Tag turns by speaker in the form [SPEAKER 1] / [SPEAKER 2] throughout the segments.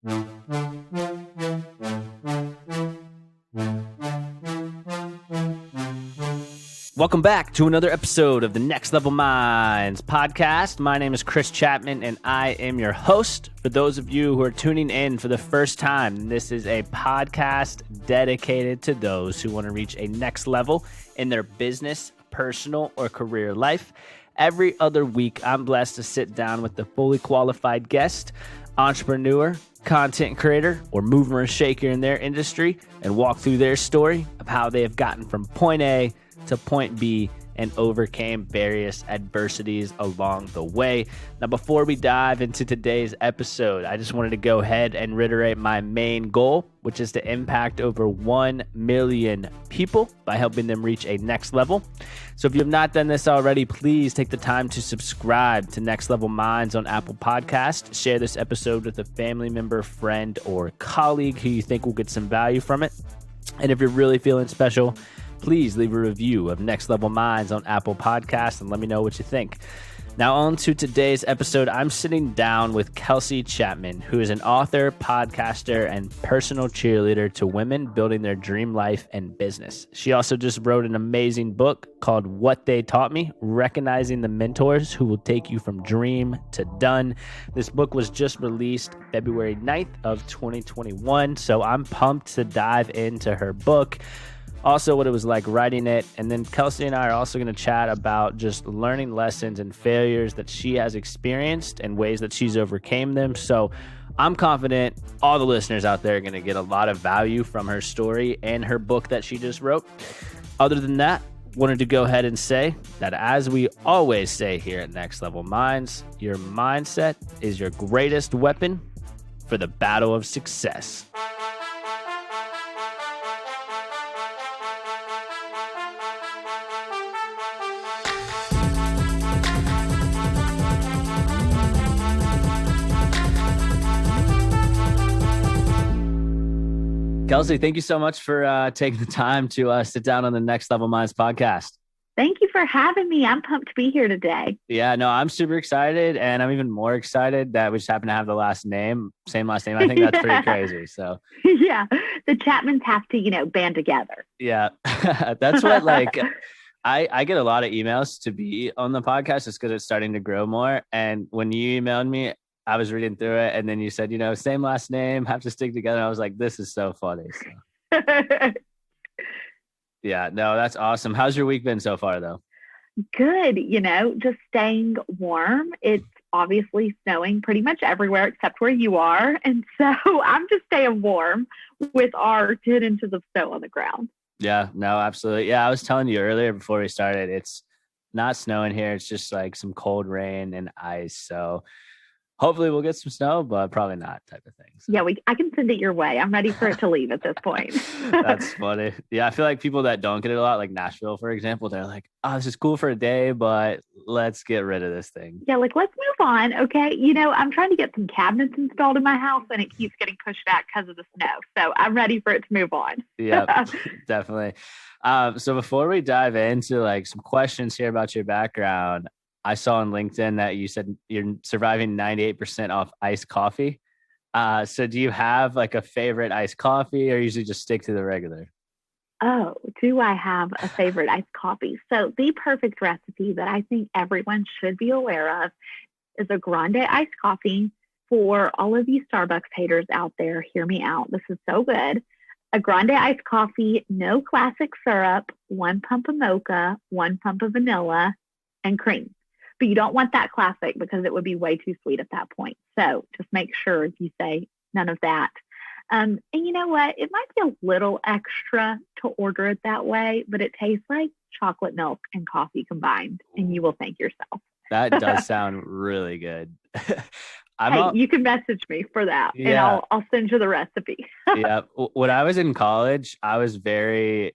[SPEAKER 1] Welcome back to another episode of the Next Level Minds podcast. My name is Kelsey Chapman, and I am your host. For those of you who are tuning in for the first time, this is a podcast dedicated to those who want to reach a next level in their business, personal, or career life. Every other week, I'm blessed to sit down with a fully qualified guest, entrepreneur, content creator, or mover and shaker in their industry and walk through their story of how they have gotten from point A to point B and overcame various adversities along the way. Now, before we dive into today's episode, I just wanted to go ahead and reiterate my main goal, which is to impact over 1 million people by helping them reach a next level. So if you have not done this already, please take the time to subscribe to Next Level Minds on Apple Podcasts. Share this episode with a family member, friend, or colleague who you think will get some value from it. And if you're really feeling special, please leave a review of Next Level Minds on Apple Podcasts and let me know what you think. Now on to today's episode. I'm sitting down with Kelsey Chapman, who is an author, podcaster, and personal cheerleader to women building their dream life and business. She also just wrote an amazing book called What They Taught Me, Recognizing the Mentors Who Will Take You From Dream to Done. This book was just released February 9th of 2021, so I'm pumped to dive into her book. Also, what it was like writing it. And then Kelsey and I are also going to chat about just learning lessons and failures that she has experienced and ways that she's overcame them. So I'm confident all the listeners out there are going to get a lot of value from her story and her book that she just wrote. Other than that, wanted to go ahead and say that, as we always say here at Next Level Minds, your mindset is your greatest weapon for the battle of success. Kelsey, thank you so much for taking the time to sit down on the Next Level Minds podcast.
[SPEAKER 2] Thank you for having me. I'm pumped to be here today.
[SPEAKER 1] Yeah, no, I'm super excited, and I'm even more excited that we just happen to have the same last name. I think that's pretty crazy. So
[SPEAKER 2] yeah, the Chapmans have to, band together.
[SPEAKER 1] Yeah, that's what I get a lot of emails to be on the podcast just because it's starting to grow more. And when you emailed me, I was reading through it, and then you said, same last name, have to stick together. I was like, this is so funny. So. Yeah, no, that's awesome. How's your week been so far, though?
[SPEAKER 2] Good. Just staying warm. It's obviously snowing pretty much everywhere except where you are. And so I'm just staying warm with our 10 inches of snow on the ground.
[SPEAKER 1] Yeah, no, absolutely. Yeah, I was telling you earlier before we started, it's not snowing here. It's just like some cold rain and ice. So hopefully we'll get some snow, but probably not, type of thing. So.
[SPEAKER 2] Yeah, I can send it your way. I'm ready for it to leave at this point.
[SPEAKER 1] That's funny. Yeah, I feel like people that don't get it a lot, like Nashville, for example, they're like, oh, this is cool for a day, but let's get rid of this thing.
[SPEAKER 2] Yeah, let's move on. Okay. I'm trying to get some cabinets installed in my house, and it keeps getting pushed back because of the snow. So I'm ready for it to move on.
[SPEAKER 1] Yeah, definitely. So before we dive into some questions here about your background, I saw on LinkedIn that you said you're surviving 98% off iced coffee. So do you have a favorite iced coffee, or usually just stick to the regular?
[SPEAKER 2] Oh, do I have a favorite iced coffee? So the perfect recipe that I think everyone should be aware of is a grande iced coffee. For all of you Starbucks haters out there, hear me out. This is so good. A grande iced coffee, no classic syrup, 1 pump of mocha, 1 pump of vanilla, and cream. But you don't want that classic because it would be way too sweet at that point. So just make sure you say none of that. And you know what? It might be a little extra to order it that way, but it tastes like chocolate milk and coffee combined, and you will thank yourself.
[SPEAKER 1] That does sound really good.
[SPEAKER 2] You can message me for that, and I'll send you the recipe.
[SPEAKER 1] Yeah. When I was in college, I was very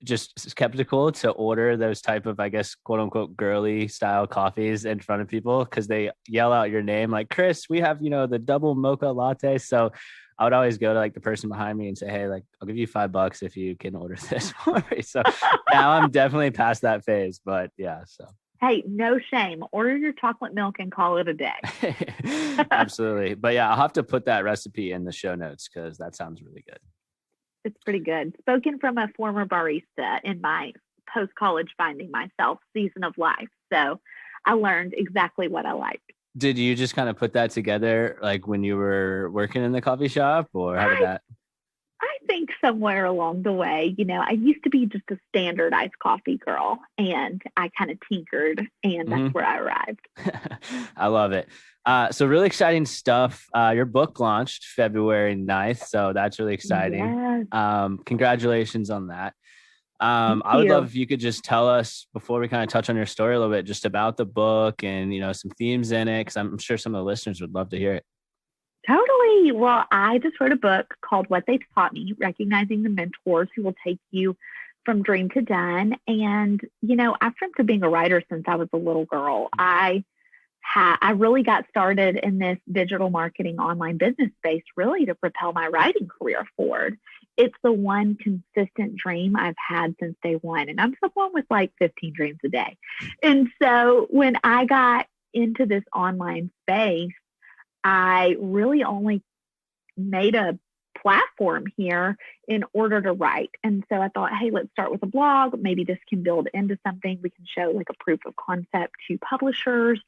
[SPEAKER 1] just skeptical to order those type of, I guess, quote unquote, girly style coffees in front of people because they yell out your name like, Chris, we have, the double mocha latte. So I would always go to the person behind me and say, hey, I'll give you $5 if you can order this for me. So now I'm definitely past that phase, but yeah. So
[SPEAKER 2] Hey, no shame. Order your chocolate milk and call it a day.
[SPEAKER 1] Absolutely. But yeah, I'll have to put that recipe in the show notes because that sounds really good.
[SPEAKER 2] It's pretty good. Spoken from a former barista in my post-college finding myself season of life. So I learned exactly what I liked.
[SPEAKER 1] Did you just kind of put that together like when you were working in the coffee shop, or how did that?
[SPEAKER 2] I think somewhere along the way, I used to be just a standard iced coffee girl, and I kind of tinkered, and that's where I arrived.
[SPEAKER 1] I love it. So really exciting stuff. Your book launched February 9th, so that's really exciting.
[SPEAKER 2] Yes.
[SPEAKER 1] Congratulations on that.
[SPEAKER 2] Thank
[SPEAKER 1] I would love
[SPEAKER 2] you.
[SPEAKER 1] if you could just tell us before we kind of touch on your story a little bit, just about the book and, some themes in it, because I'm sure some of the listeners would love to hear it.
[SPEAKER 2] Totally. Well, I just wrote a book called What They Taught Me, Recognizing the Mentors Who Will Take You from Dream to Done. And, I've dreamt of being a writer since I was a little girl. I really got started in this digital marketing online business space really to propel my writing career forward. It's the one consistent dream I've had since day one. And I'm someone with like 15 dreams a day. And so when I got into this online space, I really only made a platform here in order to write. And so I thought, hey, let's start with a blog. Maybe this can build into something. We can show like a proof of concept to publishers.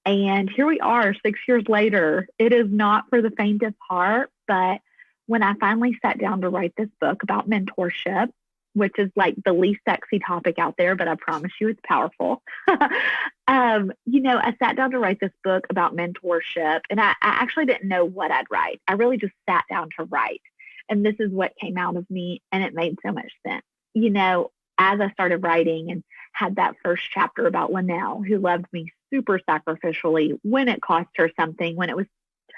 [SPEAKER 2] And here we are 6 years later. It is not for the faint of heart, but when I finally sat down to write this book about mentorship, which is like the least sexy topic out there, but I promise you it's powerful. I sat down to write this book about mentorship, and I actually didn't know what I'd write. I really just sat down to write. And this is what came out of me, and it made so much sense. As I started writing and had that first chapter about Linnell, who loved me super sacrificially when it cost her something, when it was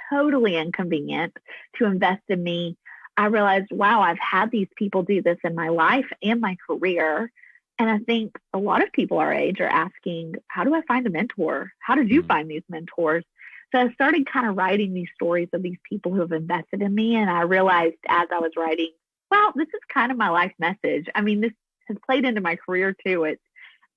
[SPEAKER 2] totally inconvenient to invest in me, I realized, wow, I've had these people do this in my life and my career. And I think a lot of people our age are asking, how do I find a mentor? How did you find these mentors? So I started kind of writing these stories of these people who have invested in me. And I realized as I was writing, well, this is kind of my life message. I mean, this has played into my career too. It's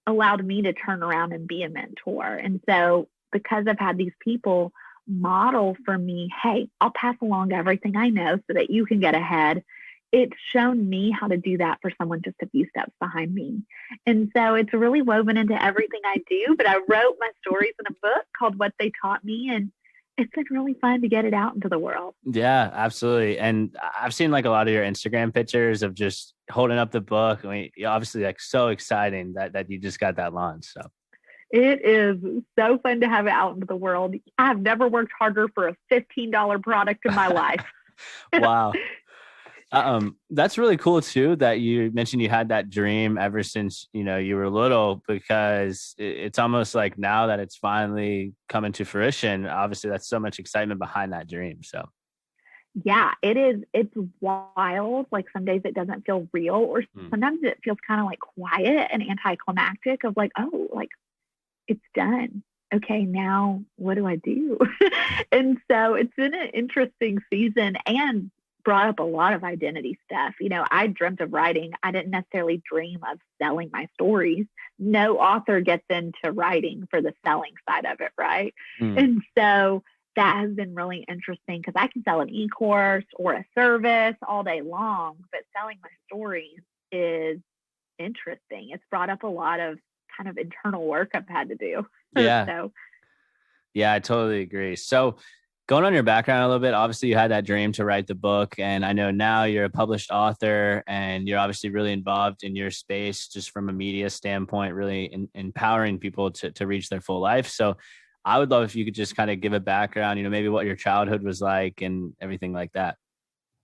[SPEAKER 2] allowed me to turn around and be a mentor. And so because I've had these people model for me, hey, I'll pass along everything I know so that you can get ahead. It's shown me how to do that for someone just a few steps behind me. And so it's really woven into everything I do. But I wrote my stories in a book called What They Taught Me. And it's been really fun to get it out into the world.
[SPEAKER 1] Yeah, absolutely. And I've seen like a lot of your Instagram pictures of just holding up the book. I mean, obviously like so exciting that you just got that launch. So
[SPEAKER 2] it is so fun to have it out into the world. I've never worked harder for a $15 product in my life.
[SPEAKER 1] Wow. That's really cool too, that you mentioned you had that dream ever since, you were little, because it's almost like now that it's finally coming to fruition, obviously that's so much excitement behind that dream. So
[SPEAKER 2] yeah, it is. It's wild. Like some days it doesn't feel real, or sometimes it feels kind of like quiet and anticlimactic of like, oh, like it's done. Okay, now what do I do? And so it's been an interesting season and brought up a lot of identity stuff. I dreamt of writing. I didn't necessarily dream of selling my stories. No author gets into writing for the selling side of it, right? And so that has been really interesting because I can sell an e-course or a service all day long, but selling my stories is interesting. It's brought up a lot of kind of internal work I've had to do.
[SPEAKER 1] Yeah. Yeah, I totally agree. So going on your background a little bit, obviously you had that dream to write the book, and I know now you're a published author and you're obviously really involved in your space just from a media standpoint, really empowering people to reach their full life. So I would love if you could just kind of give a background, maybe what your childhood was like and everything like that.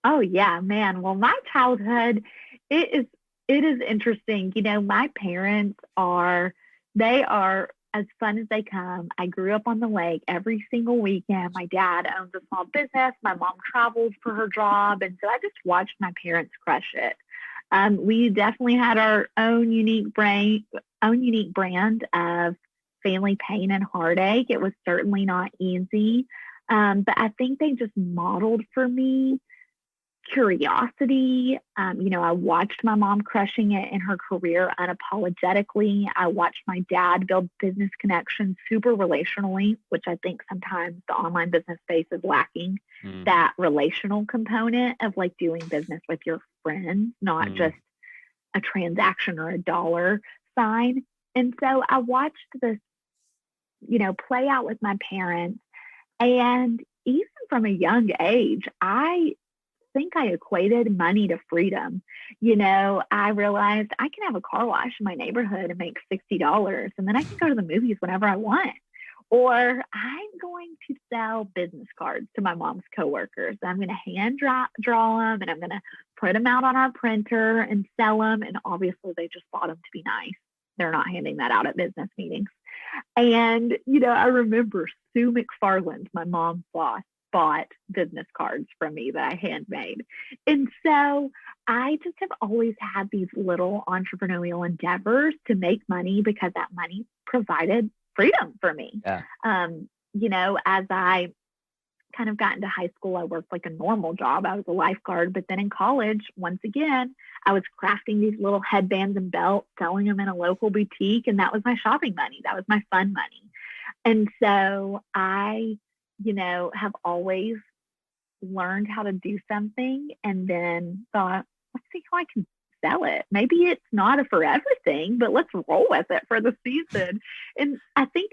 [SPEAKER 2] Oh yeah, man. Well, my childhood, it is interesting. My parents they are as fun as they come. I grew up on the lake every single weekend. My dad owns a small business. My mom travels for her job. And so I just watched my parents crush it. We definitely had our own unique brand of family pain and heartache. It was certainly not easy. But I think they just modeled for me curiosity. I watched my mom crushing it in her career unapologetically. I watched my dad build business connections super relationally, which I think sometimes the online business space is lacking. That relational component of like doing business with your friends, not just a transaction or a dollar sign. And so I watched this, play out with my parents. And even from a young age, I think I equated money to freedom. I realized I can have a car wash in my neighborhood and make $60, and then I can go to the movies whenever I want. Or I'm going to sell business cards to my mom's coworkers. I'm going to hand draw them, and I'm going to print them out on our printer and sell them. And obviously, they just bought them to be nice. They're not handing that out at business meetings. And, I remember Sue McFarland, my mom's boss, bought business cards from me that I handmade. And so I just have always had these little entrepreneurial endeavors to make money because that money provided freedom for me.
[SPEAKER 1] Yeah.
[SPEAKER 2] As I kind of got into high school, I worked like a normal job. I was a lifeguard, but then in college, once again, I was crafting these little headbands and belts, selling them in a local boutique. And that was my shopping money. That was my fun money. And so I, have always learned how to do something and then thought, let's see how I can sell it. Maybe it's not for everything, but let's roll with it for the season. And I think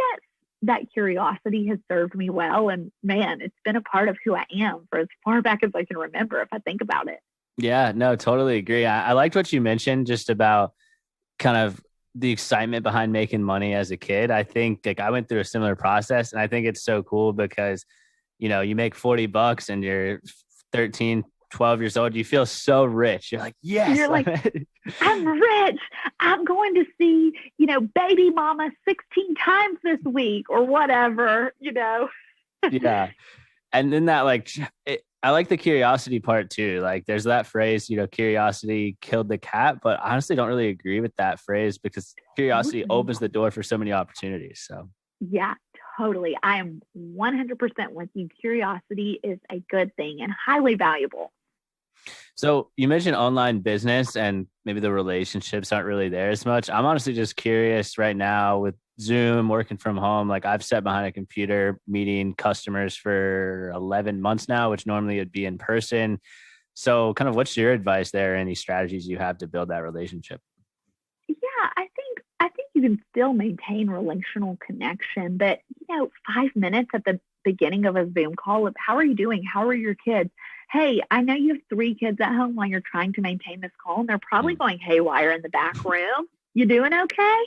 [SPEAKER 2] that curiosity has served me well. And man, it's been a part of who I am for as far back as I can remember, if I think about it.
[SPEAKER 1] Yeah, no, totally agree. I liked what you mentioned just about kind of the excitement behind making money as a kid. I think like I went through a similar process, and I think it's so cool because, you make $40 and you're 13, 12 years old. You feel so rich. You're like, yes,
[SPEAKER 2] you're like, I'm rich. I'm going to see, baby mama 16 times this week or whatever,
[SPEAKER 1] Yeah. And then that I like the curiosity part too. Like there's that phrase, curiosity killed the cat, but I honestly don't really agree with that phrase because curiosity opens the door for so many opportunities. So
[SPEAKER 2] yeah, totally. I am 100% with you. Curiosity is a good thing and highly valuable.
[SPEAKER 1] So you mentioned online business and maybe the relationships aren't really there as much. I'm honestly just curious right now with Zoom, working from home. Like I've sat behind a computer meeting customers for 11 months now, which normally would be in person. So kind of what's your advice there? Any strategies you have to build that relationship?
[SPEAKER 2] Yeah, I think you can still maintain relational connection, but 5 minutes at the beginning of a Zoom call of how are you doing? How are your kids? Hey, I know you have 3 kids at home while you're trying to maintain this call, and they're probably going haywire in the back room. You doing okay?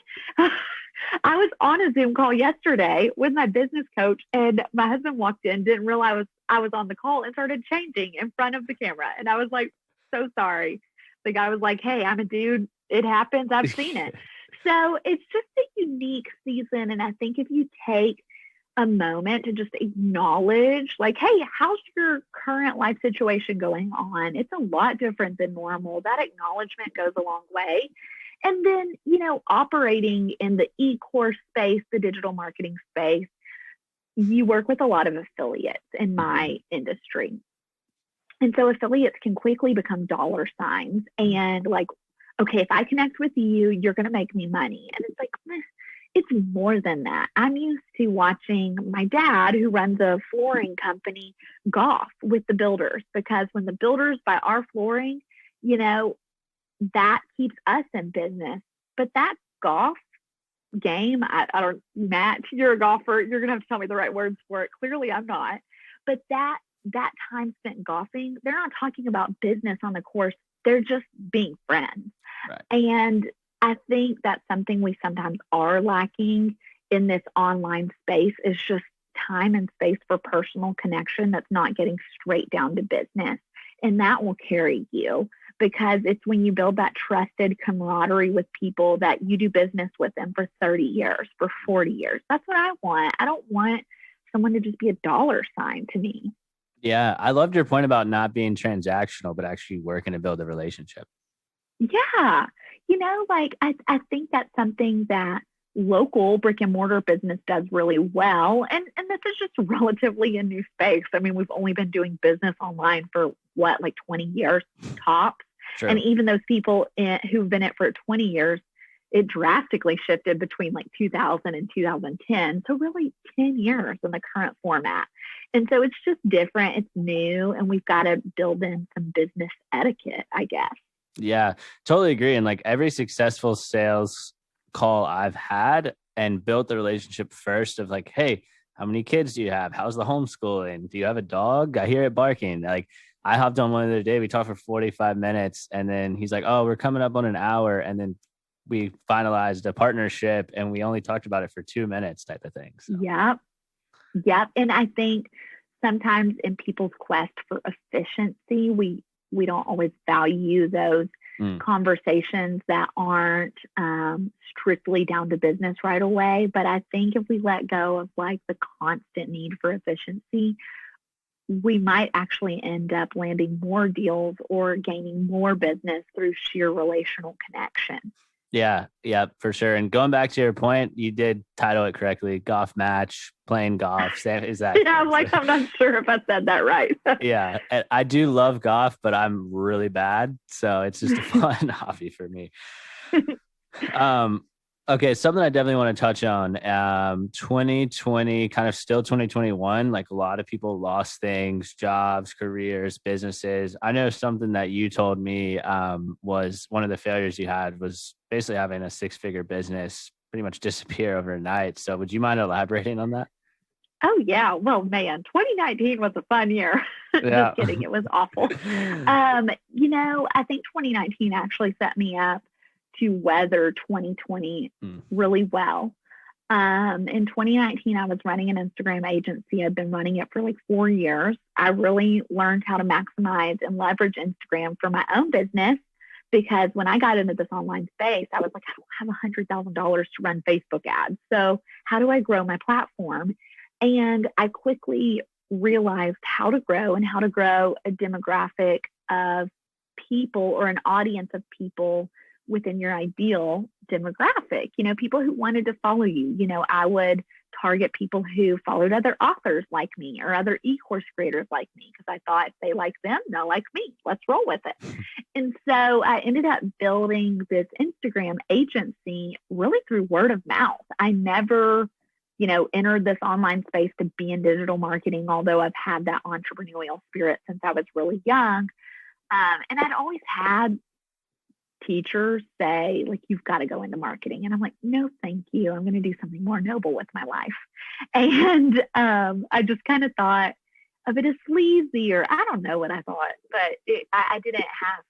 [SPEAKER 2] I was on a Zoom call yesterday with my business coach, and my husband walked in, didn't realize I was on the call, and started changing in front of the camera. And I was like, so sorry. The guy was like, hey, I'm a dude. It happens. I've seen it. So it's just a unique season. And I think if you take a moment to just acknowledge, like, hey, how's your current life situation going on? It's a lot different than normal. That acknowledgement goes a long way. And then, operating in the e-course space, the digital marketing space, you work with a lot of affiliates in my industry. And so affiliates can quickly become dollar signs and like, okay, if I connect with you, you're going to make me money. And it's like, it's more than that. I'm used to watching my dad, who runs a flooring company, golf with the builders, because when the builders buy our flooring, that keeps us in business. But that golf game, I don't, Matt, you're a golfer. You're going to have to tell me the right words for it. Clearly I'm not. But that time spent golfing, they're not talking about business on the course. They're just being friends.
[SPEAKER 1] Right.
[SPEAKER 2] And I think that's something we sometimes are lacking in this online space is just time and space for personal connection that's not getting straight down to business. And that will carry you because it's when you build that trusted camaraderie with people that you do business with them for 30 years, for 40 years. That's what I want. I don't want someone to just be a dollar sign to me.
[SPEAKER 1] Yeah, I loved your point about not being transactional, but actually working to build a relationship.
[SPEAKER 2] Yeah. I think that's something that local brick and mortar business does really well. And this is just relatively a new space. I mean, we've only been doing business online for like 20 years tops.
[SPEAKER 1] Sure.
[SPEAKER 2] And even those people who've been in it for 20 years, it drastically shifted between like 2000 and 2010. So really 10 years in the current format. And so it's just different. It's new. And we've got to build in some business etiquette, I guess.
[SPEAKER 1] Yeah, totally agree. And like every successful sales call I've had and built the relationship first of like, hey, how many kids do you have? How's the homeschooling? Do you have a dog? I hear it barking. Like I hopped on one the other day. We talked for 45 minutes and then he's like, oh, we're coming up on an hour. And then we finalized a partnership and we only talked about it for 2 minutes type of thing. So.
[SPEAKER 2] Yep. And I think sometimes in people's quest for efficiency, we don't always value those conversations that aren't strictly down to business right away. But I think if we let go of like the constant need for efficiency, we might actually end up landing more deals or gaining more business through sheer relational connection.
[SPEAKER 1] Yeah, for sure. And going back to your point, you did title it correctly. Golf match, playing golf. Exactly.
[SPEAKER 2] Yeah, I'm not sure if I said that right.
[SPEAKER 1] Yeah, I do love golf, but I'm really bad. So it's just a fun hobby for me. Okay, something I definitely want to touch on. 2020, kind of still 2021, like a lot of people lost things, jobs, careers, businesses. I know something that you told me was one of the failures you had was basically having a 6-figure business pretty much disappear overnight. So would you mind elaborating on that?
[SPEAKER 2] Oh, yeah. Well, man, 2019 was a fun year.
[SPEAKER 1] Yeah.
[SPEAKER 2] Just kidding. It was awful. I think 2019 actually set me up to weather 2020 really well. In 2019, I was running an Instagram agency. I'd been running it for like 4 years. I really learned how to maximize and leverage Instagram for my own business because when I got into this online space, I was like, I don't have $100,000 to run Facebook ads. So how do I grow my platform? And I quickly realized how to grow and how to grow a demographic of people or an audience of people within your ideal demographic, people who wanted to follow you. I would target people who followed other authors like me or other e-course creators like me because I thought if they like them, they'll like me. Let's roll with it. And so I ended up building this Instagram agency really through word of mouth. I never, entered this online space to be in digital marketing, although I've had that entrepreneurial spirit since I was really young. And I'd always had teachers say, like, you've got to go into marketing. And I'm like, no, thank you. I'm going to do something more noble with my life. And I just kind of thought of it as sleazy, or I don't know what I thought, but I didn't have,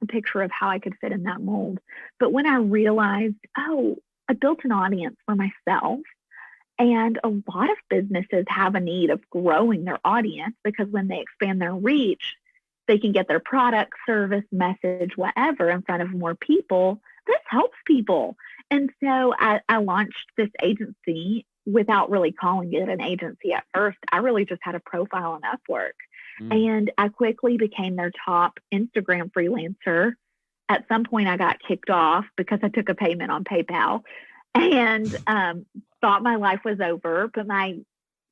[SPEAKER 2] a picture of how I could fit in that mold. But when I realized, I built an audience for myself. And a lot of businesses have a need of growing their audience because when they expand their reach, they can get their product, service, message, whatever in front of more people. This helps people. And so I launched this agency without really calling it an agency at first. I really just had a profile on Upwork. And I quickly became their top Instagram freelancer. At some point, I got kicked off because I took a payment on PayPal and thought my life was over, but my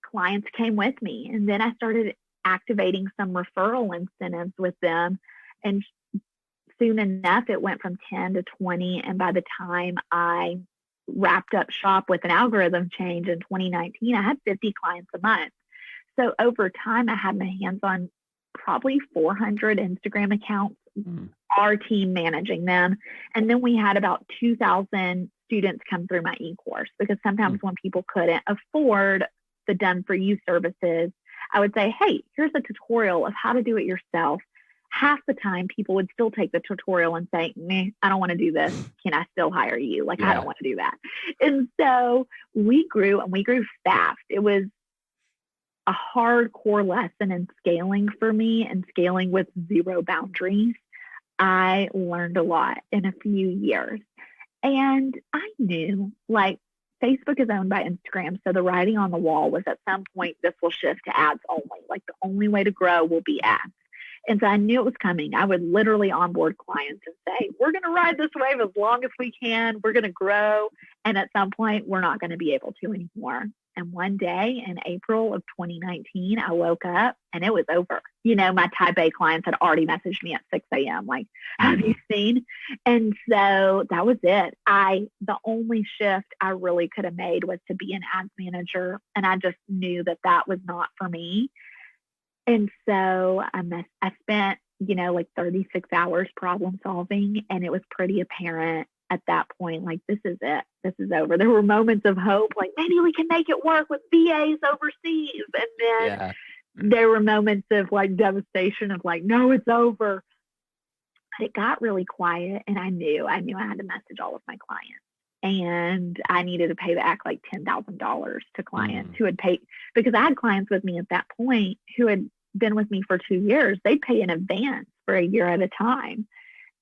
[SPEAKER 2] clients came with me. And then I started activating some referral incentives with them. And soon enough, it went from 10 to 20. And by the time I wrapped up shop with an algorithm change in 2019, I had 50 clients a month. So over time, I had my hands on probably 400 Instagram accounts, our team managing them. And then we had about 2,000 students come through my e-course because sometimes when people couldn't afford the done for you services, I would say, hey, here's a tutorial of how to do it yourself. Half the time people would still take the tutorial and say, I don't want to do this. Can I still hire you? I don't want to do that. And so we grew and we grew fast. It was a hardcore lesson in scaling for me and scaling with zero boundaries. I learned a lot in a few years. And I knew Facebook is owned by Instagram. So the writing on the wall was at some point, this will shift to ads only. The only way to grow will be ads. And so I knew it was coming. I would literally onboard clients and say, we're going to ride this wave as long as we can. We're going to grow. And at some point, we're not going to be able to anymore. And one day in April of 2019, I woke up and it was over. You know, my type A clients had already messaged me at 6 a.m. like, have you seen? And so that was it. The only shift I really could have made was to be an ads manager. And I just knew that that was not for me. And so I spent, you know, like 36 hours problem solving. And it was pretty apparent at that point, like, this is it. This is over. There were moments of hope, like maybe we can make it work with VAs overseas. And then there were moments of like devastation of like, no, it's over. But it got really quiet. And I knew I had to message all of my clients. And I needed to pay back like $10,000 to clients who had paid, because I had clients with me at that point who had been with me for 2 years. They'd pay in advance for a year at a time.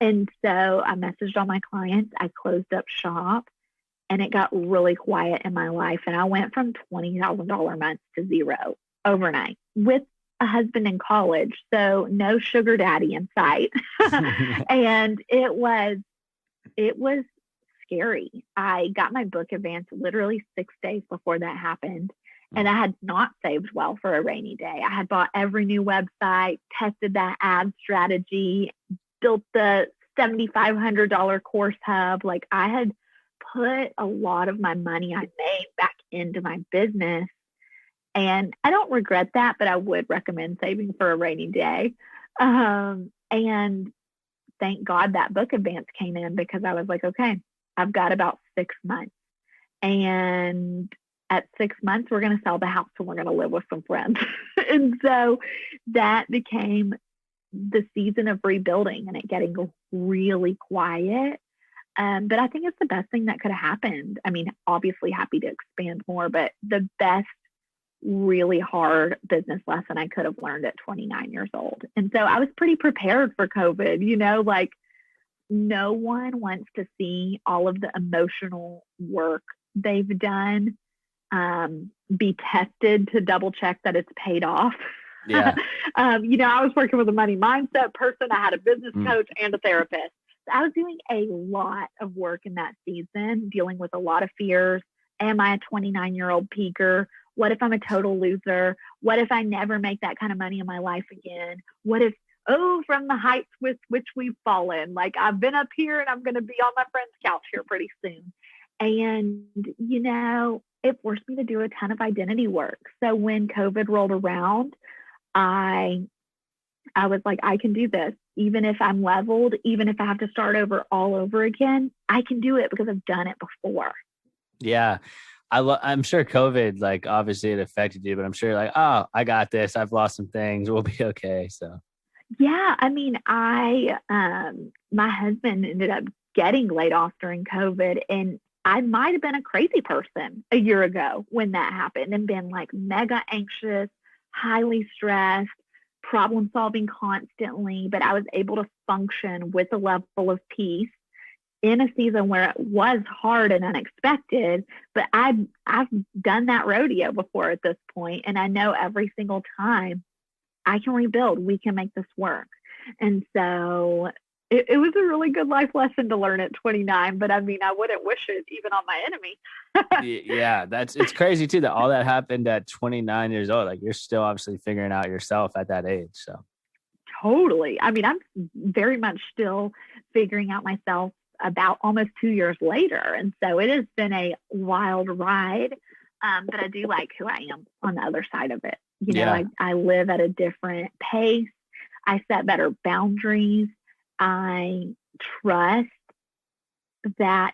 [SPEAKER 2] And so I messaged all my clients. I closed up shop and it got really quiet in my life. And I went from $20,000 months to zero overnight with a husband in college. So no sugar daddy in sight. And it was scary. I got my book advance literally 6 days before that happened. And I had not saved well for a rainy day. I had bought every new website, tested that ad strategy, built the $7,500 course hub. Like, I had put a lot of my money I made back into my business. And I don't regret that, but I would recommend saving for a rainy day. And thank God that book advance came in, because I was like, okay, I've got about 6 months. And at 6 months, we're going to sell the house and we're going to live with some friends. And so that became the season of rebuilding and it getting really quiet. But I think it's the best thing that could have happened. I mean, obviously happy to expand more, but the best really hard business lesson I could have learned at 29 years old. And so I was pretty prepared for COVID, you know, like no one wants to see all of the emotional work they've done be tested to double check that it's paid off.
[SPEAKER 1] Yeah.
[SPEAKER 2] You know, I was working with a money mindset person. I had a business coach and a therapist. So I was doing a lot of work in that season, dealing with a lot of fears. Am I a 29-year-old peaker? What if I'm a total loser? What if I never make that kind of money in my life again? What if, from the heights with which we've fallen, like I've been up here and I'm going to be on my friend's couch here pretty soon. And, you know, it forced me to do a ton of identity work. So when COVID rolled around, I was like, I can do this. Even if I'm leveled, even if I have to start over all over again, I can do it because I've done it before.
[SPEAKER 1] Yeah. I'm sure COVID, like, obviously it affected you, but I'm sure like, oh, I got this. I've lost some things. We'll be okay. So.
[SPEAKER 2] Yeah. I mean, my husband ended up getting laid off during COVID, and I might have been a crazy person a year ago when that happened and been like mega anxious, highly stressed, problem solving constantly, but I was able to function with a level of peace in a season where it was hard and unexpected. But I've done that rodeo before at this point, and I know every single time I can rebuild, we can make this work. And so it was a really good life lesson to learn at 29, but I mean, I wouldn't wish it even on my enemy.
[SPEAKER 1] Yeah, it's crazy too that all that happened at 29 years old. Like, you're still obviously figuring out yourself at that age. So
[SPEAKER 2] totally. I mean, I'm very much still figuring out myself about almost 2 years later. And so it has been a wild ride. But I do like who I am on the other side of it. You know, I live at a different pace. I set better boundaries. I trust that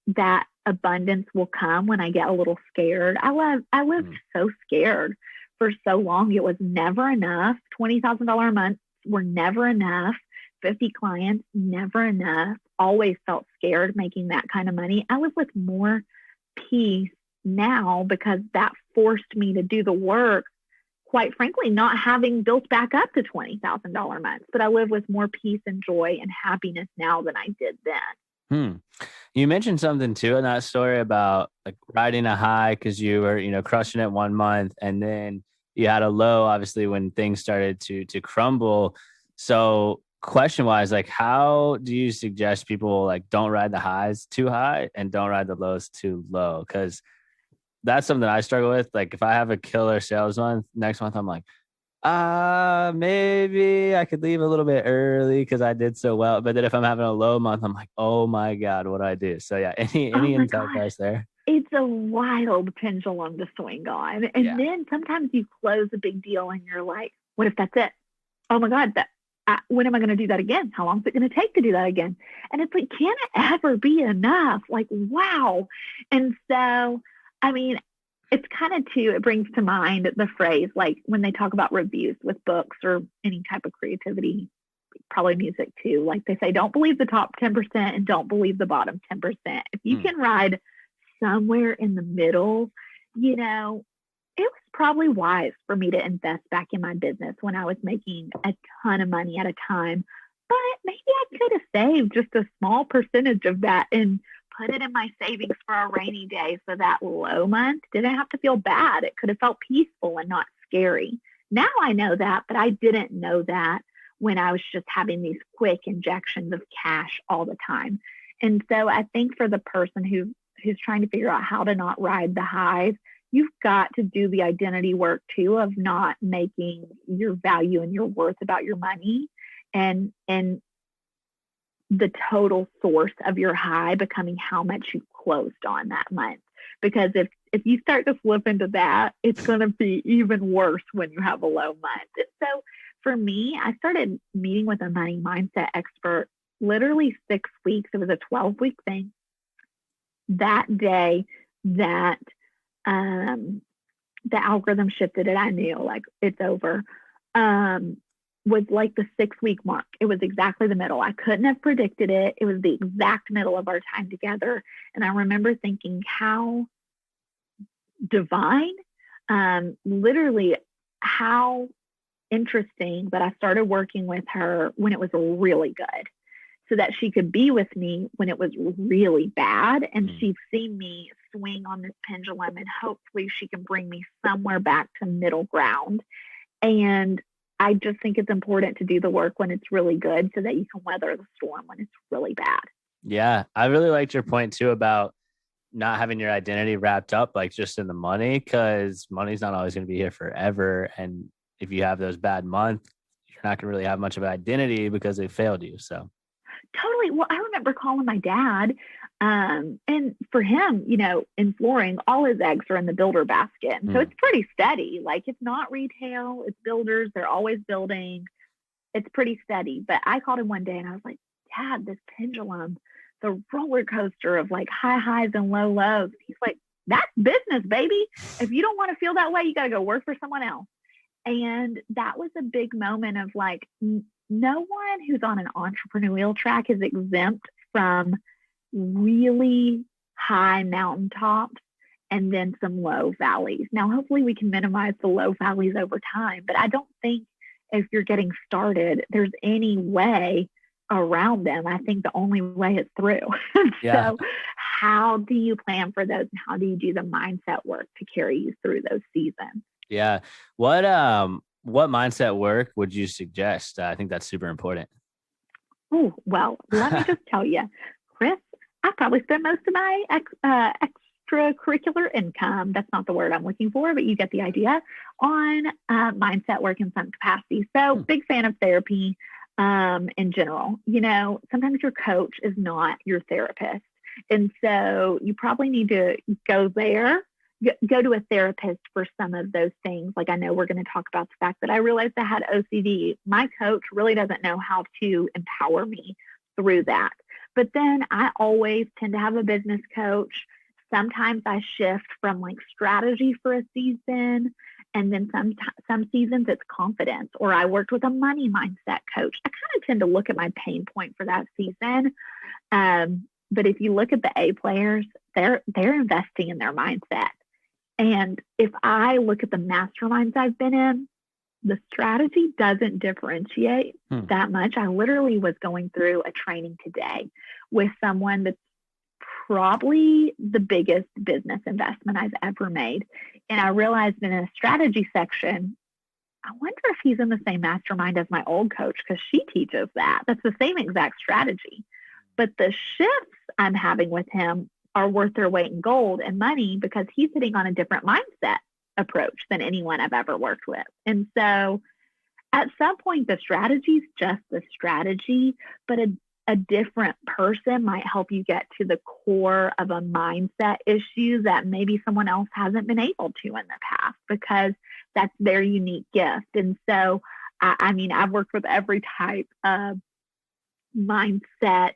[SPEAKER 2] that abundance will come when I get a little scared. I lived so scared for so long. It was never enough. $20,000 a month were never enough. 50 clients, never enough. Always felt scared making that kind of money. I live with more peace now because that forced me to do the work. Quite frankly, not having built back up to $20,000 months, but I live with more peace and joy and happiness now than I did then.
[SPEAKER 1] You mentioned something too in that story about like riding a high because you were, you know, crushing it 1 month, and then you had a low, obviously, when things started to crumble. So question wise, like how do you suggest people like don't ride the highs too high and don't ride the lows too low? Because that's something I struggle with. Like if I have a killer sales month, next month I'm like, maybe I could leave a little bit early because I did so well. But then if I'm having a low month, I'm like, oh my God, what do I do? So yeah,
[SPEAKER 2] Oh
[SPEAKER 1] any
[SPEAKER 2] my
[SPEAKER 1] insight
[SPEAKER 2] gosh.
[SPEAKER 1] for us there?
[SPEAKER 2] It's a wild pendulum to swing on. And
[SPEAKER 1] Yeah.
[SPEAKER 2] then sometimes you close a big deal and you're like, what if that's it? Oh my God, when am I going to do that again? How long is it going to take to do that again? And it's like, can it ever be enough? Like, wow. And so, I mean, it's kind of too, it brings to mind the phrase, like when they talk about reviews with books or any type of creativity, probably music too. Like they say, don't believe the top 10% and don't believe the bottom 10%. If you can ride somewhere in the middle, you know, it was probably wise for me to invest back in my business when I was making a ton of money at a time. But maybe I could have saved just a small percentage of that and put it in my savings for a rainy day. So that low month didn't have to feel bad. It could have felt peaceful and not scary. Now I know that, but I didn't know that when I was just having these quick injections of cash all the time. And so I think for the person who's trying to figure out how to not ride the highs, you've got to do the identity work too of not making your value and your worth about your money and the total source of your high becoming how much you closed on that month. Because if you start to slip into that, it's going to be even worse when you have a low month. And so for me, I started meeting with a money mindset expert literally 6 weeks. It was a 12-week thing. That day that the algorithm shifted it, I knew like it's over. Was like the 6-week mark. It was exactly the middle. I couldn't have predicted it. It was the exact middle of our time together. And I remember thinking how divine, literally how interesting that I started working with her when it was really good so that she could be with me when it was really bad. And she's seen me swing on this pendulum and hopefully she can bring me somewhere back to middle ground. And I just think it's important to do the work when it's really good so that you can weather the storm when it's really bad.
[SPEAKER 1] Yeah. I really liked your point too about not having your identity wrapped up like just in the money, because money's not always going to be here forever. And if you have those bad months, you're not going to really have much of an identity because they failed you. So
[SPEAKER 2] totally. Well, I remember calling my dad, and for him, in flooring, all his eggs are in the builder basket. And so it's pretty steady. Like it's not retail, it's builders. They're always building. It's pretty steady. But I called him one day and I was like, Dad, this pendulum, the roller coaster of like high highs and low lows. He's like, that's business, baby. If you don't want to feel that way, you got to go work for someone else. And that was a big moment of like, no one who's on an entrepreneurial track is exempt from really high mountaintops and then some low valleys. Now, hopefully we can minimize the low valleys over time, but I don't think if you're getting started, there's any way around them. I think the only way is through.
[SPEAKER 1] yeah.
[SPEAKER 2] So how do you plan for those? And how do you do the mindset work to carry you through those seasons?
[SPEAKER 1] Yeah. What mindset work would you suggest? I think that's super important.
[SPEAKER 2] Oh, well, let me just tell you, Chris, I probably spend most of my extracurricular income, that's not the word I'm looking for, but you get the idea, on mindset work in some capacity. So big fan of therapy in general. Sometimes your coach is not your therapist. And so you probably need to go to a therapist for some of those things. Like I know we're going to talk about the fact that I realized I had OCD. My coach really doesn't know how to empower me through that. But then I always tend to have a business coach. Sometimes I shift from like strategy for a season. And then some seasons it's confidence, or I worked with a money mindset coach. I kind of tend to look at my pain point for that season. But if you look at the A players, they're investing in their mindset. And if I look at the masterminds I've been in, the strategy doesn't differentiate that much. I literally was going through a training today with someone that's probably the biggest business investment I've ever made. And I realized in a strategy section, I wonder if he's in the same mastermind as my old coach, because she teaches that. That's the same exact strategy. But the shifts I'm having with him are worth their weight in gold and money, because he's hitting on a different mindset approach than anyone I've ever worked with. And so at some point, the strategy is just the strategy, but a different person might help you get to the core of a mindset issue that maybe someone else hasn't been able to in the past, because that's their unique gift. And so, I mean, I've worked with every type of mindset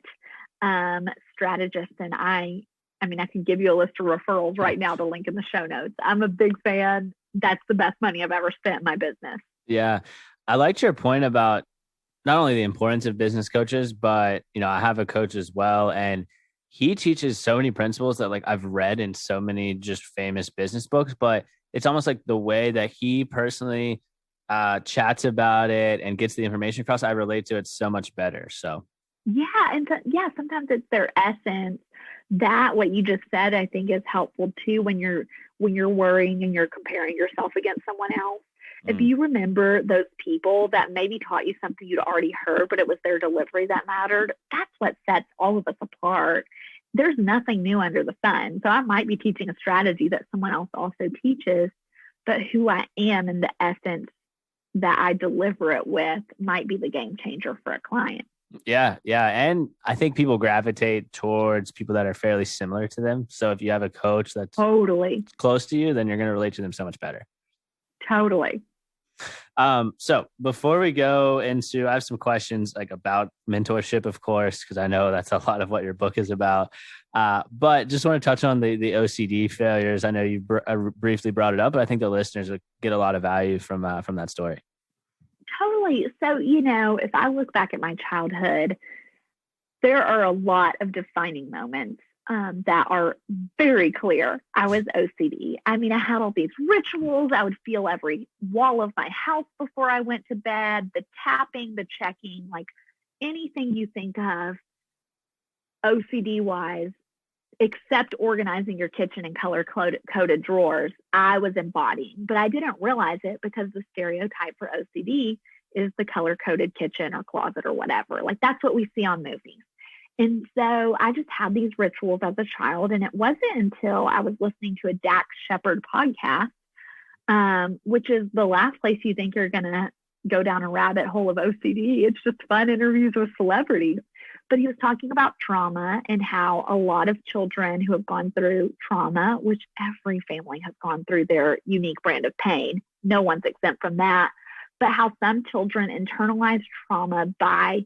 [SPEAKER 2] strategist, and I mean, I can give you a list of referrals right now to link in the show notes. I'm a big fan. That's the best money I've ever spent in my business.
[SPEAKER 1] Yeah. I liked your point about not only the importance of business coaches, but, you know, I have a coach as well, and he teaches so many principles that like I've read in so many just famous business books, but it's almost like the way that he personally chats about it and gets the information across, I relate to it so much better. So
[SPEAKER 2] yeah. And sometimes it's their essence. That what you just said, I think, is helpful too when you're worrying and you're comparing yourself against someone else. If you remember those people that maybe taught you something you'd already heard, but it was their delivery that mattered, that's what sets all of us apart. There's nothing new under the sun. So I might be teaching a strategy that someone else also teaches, but who I am and the essence that I deliver it with might be the game changer for a client.
[SPEAKER 1] Yeah. And I think people gravitate towards people that are fairly similar to them. So if you have a coach that's
[SPEAKER 2] totally
[SPEAKER 1] close to you, then you're going to relate to them so much better.
[SPEAKER 2] Totally.
[SPEAKER 1] So before we go into, I have some questions like about mentorship, of course, because I know that's a lot of what your book is about. But just want to touch on the OCD failures. I know you briefly brought it up, but I think the listeners would get a lot of value from that story.
[SPEAKER 2] Totally. So, you know, if I look back at my childhood, there are a lot of defining moments that are very clear. I was OCD. I mean, I had all these rituals. I would feel every wall of my house before I went to bed, the tapping, the checking, like anything you think of OCD wise, except organizing your kitchen in color coded drawers, I was embodying. But I didn't realize it because the stereotype for OCD is the color coded kitchen or closet or whatever. Like that's what we see on movies. And so I just had these rituals as a child. And it wasn't until I was listening to a Dax Shepard podcast, which is the last place you think you're going to go down a rabbit hole of OCD. It's just fun interviews with celebrities. But he was talking about trauma and how a lot of children who have gone through trauma, which every family has gone through their unique brand of pain, no one's exempt from that, but how some children internalize trauma by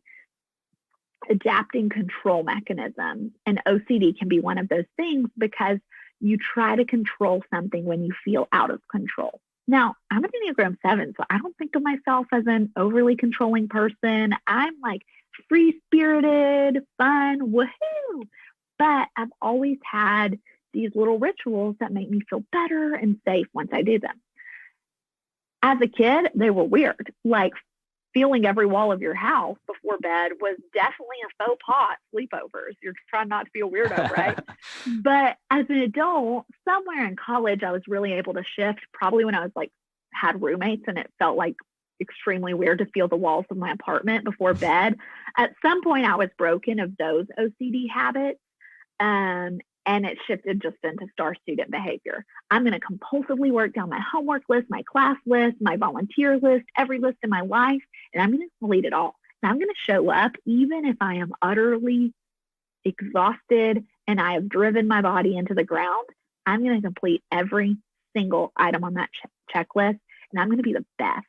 [SPEAKER 2] adapting control mechanisms. And OCD can be one of those things because you try to control something when you feel out of control. Now, I'm an Enneagram 7, so I don't think of myself as an overly controlling person. I'm like free-spirited, fun, woohoo. But I've always had these little rituals that make me feel better and safe once I do them. As a kid, they were weird. Like feeling every wall of your house before bed was definitely a faux pas. Sleepovers. You're trying not to be a weirdo, right? But as an adult, somewhere in college, I was really able to shift, probably when I was like, had roommates and it felt like extremely weird to feel the walls of my apartment before bed. At some point, I was broken of those OCD habits. And it shifted just into star student behavior. I'm going to compulsively work down my homework list, my class list, my volunteer list, every list in my life, and I'm going to delete it all. And I'm going to show up even if I am utterly exhausted and I have driven my body into the ground. I'm going to complete every single item on that checklist, and I'm going to be the best.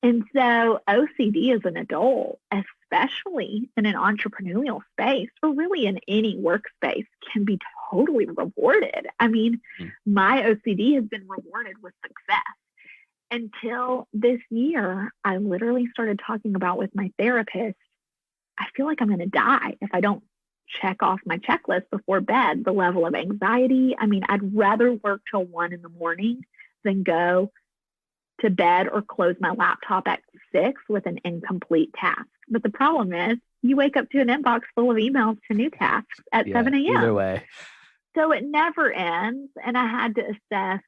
[SPEAKER 2] And so OCD as an adult, especially in an entrepreneurial space or really in any workspace, can be totally rewarded. I mean, my OCD has been rewarded with success until this year. I literally started talking about with my therapist, I feel like I'm going to die if I don't check off my checklist before bed. The level of anxiety. I mean, I'd rather work till 1 a.m. than go to bed or close my laptop at 6 with an incomplete task. But the problem is you wake up to an inbox full of emails to new tasks at 7 a.m.
[SPEAKER 1] Either way.
[SPEAKER 2] So it never ends. And I had to assess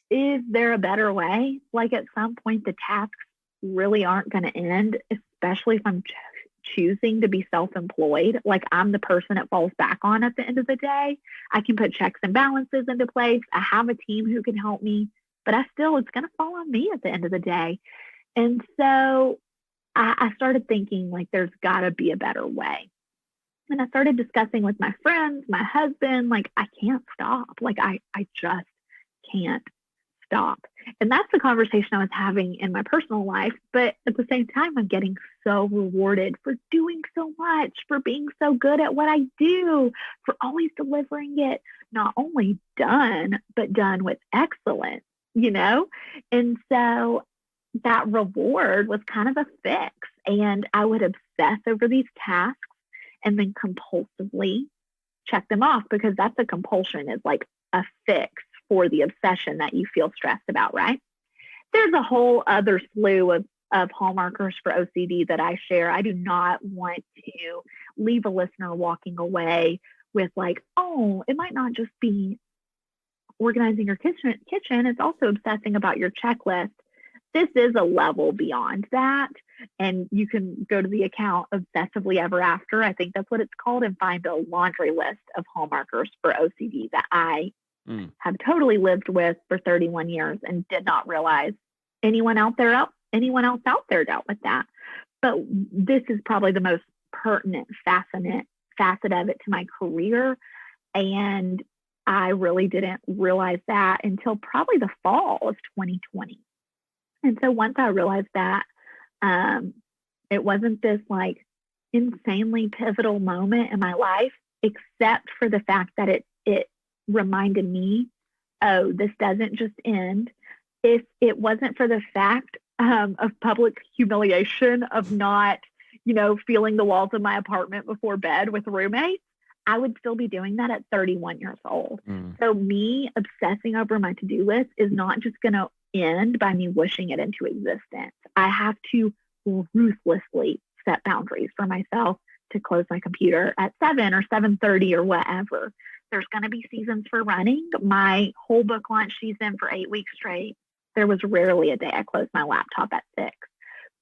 [SPEAKER 2] is there a better way? Like at some point, the tasks really aren't going to end, especially if I'm choosing to be self-employed. Like I'm the person it falls back on at the end of the day. I can put checks and balances into place. I have a team who can help me, but it's going to fall on me at the end of the day. And so I started thinking like there's got to be a better way. And I started discussing with my friends, my husband, like I can't stop. Like I just can't stop. And that's the conversation I was having in my personal life. But at the same time, I'm getting so rewarded for doing so much, for being so good at what I do, for always delivering it, not only done, but done with excellence, you know? And so that reward was kind of a fix. And I would obsess over these tasks and then compulsively check them off, because that's a compulsion, is like a fix for the obsession that you feel stressed about, right? There's a whole other slew of hallmarkers for OCD that I share. I do not want to leave a listener walking away with like, oh, it might not just be organizing your kitchen. It's also obsessing about your checklist. This is a level beyond that. And you can go to the account Obsessively Ever After, I think that's what it's called, and find a laundry list of hallmarkers for OCD that I have totally lived with for 31 years and did not realize anyone else out there dealt with that. But this is probably the most pertinent facet of it to my career. And I really didn't realize that until probably the fall of 2020. And so once I realized that, it wasn't this like insanely pivotal moment in my life, except for the fact that it reminded me, oh, this doesn't just end. If it wasn't for the fact of public humiliation of not, feeling the walls of my apartment before bed with roommates, I would still be doing that at 31 years old. So me obsessing over my to-do list is not just going to end by me wishing it into existence. I have to ruthlessly set boundaries for myself to close my computer at 7 or 7:30 or whatever. There's going to be seasons for running. My whole book launch season for 8 weeks straight, there was rarely a day I closed my laptop at 6.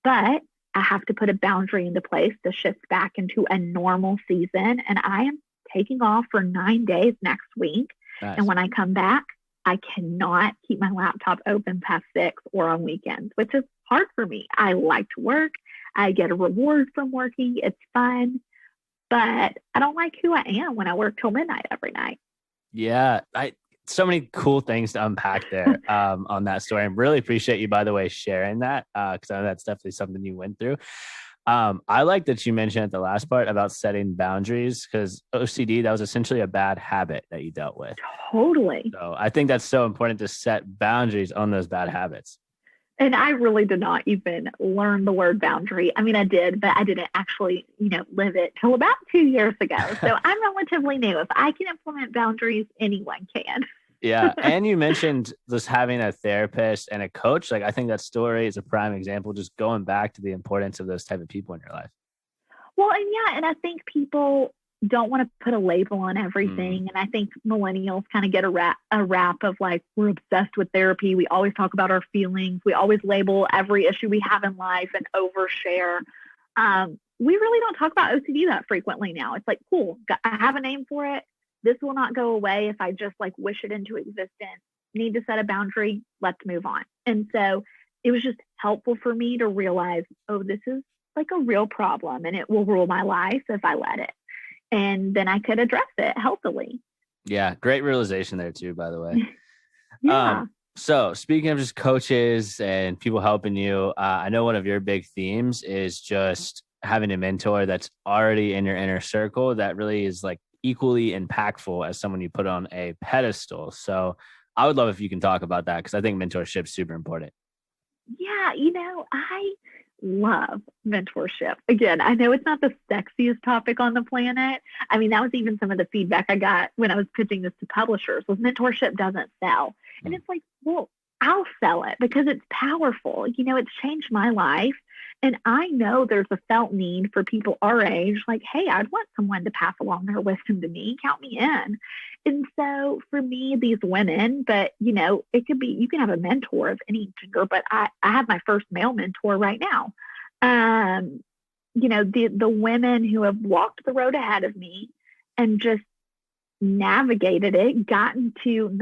[SPEAKER 2] But I have to put a boundary into place to shift back into a normal season. And I am taking off for 9 days next week.
[SPEAKER 1] Nice.
[SPEAKER 2] And when I come back, I cannot keep my laptop open past 6 or on weekends, which is hard for me. I like to work. I get a reward from working. It's fun. But I don't like who I am when I work till midnight every night.
[SPEAKER 1] Yeah. So many cool things to unpack there on that story. And really appreciate you, by the way, sharing that, because I know that's definitely something you went through. I like that you mentioned at the last part about setting boundaries, because OCD, that was essentially a bad habit that you dealt with.
[SPEAKER 2] Totally.
[SPEAKER 1] So I think that's so important to set boundaries on those bad habits.
[SPEAKER 2] And I really did not even learn the word boundary. I mean, I did, but I didn't actually, live it till about 2 years ago. So I'm relatively new. If I can implement boundaries, anyone can.
[SPEAKER 1] Yeah. And you mentioned just having a therapist and a coach. Like, I think that story is a prime example, just going back to the importance of those type of people in your life.
[SPEAKER 2] Well, and I think people don't want to put a label on everything. And I think millennials kind of get a rap of like, we're obsessed with therapy. We always talk about our feelings. We always label every issue we have in life and overshare. We really don't talk about OCD that frequently now. It's like, cool, I have a name for it. This will not go away if I just like wish it into existence. Need to set a boundary. Let's move on. And so it was just helpful for me to realize, oh, this is like a real problem and it will rule my life if I let it. And then I could address it healthily.
[SPEAKER 1] Yeah. Great realization there too, by the way.
[SPEAKER 2] Yeah.
[SPEAKER 1] So speaking of just coaches and people helping you, I know one of your big themes is just having a mentor that's already in your inner circle that really is like equally impactful as someone you put on a pedestal. So I would love if you can talk about that, because I think mentorship is super important.
[SPEAKER 2] Yeah. I love mentorship. Again, I know it's not the sexiest topic on the planet. I mean, that was even some of the feedback I got when I was pitching this to publishers, was mentorship doesn't sell. And it's like, well, I'll sell it because it's powerful. It's changed my life. And I know there's a felt need for people our age, like, hey, I'd want someone to pass along their wisdom to me, count me in. And so for me, these women, but it could be, you can have a mentor of any gender, but I have my first male mentor right now. The women who have walked the road ahead of me and just navigated it,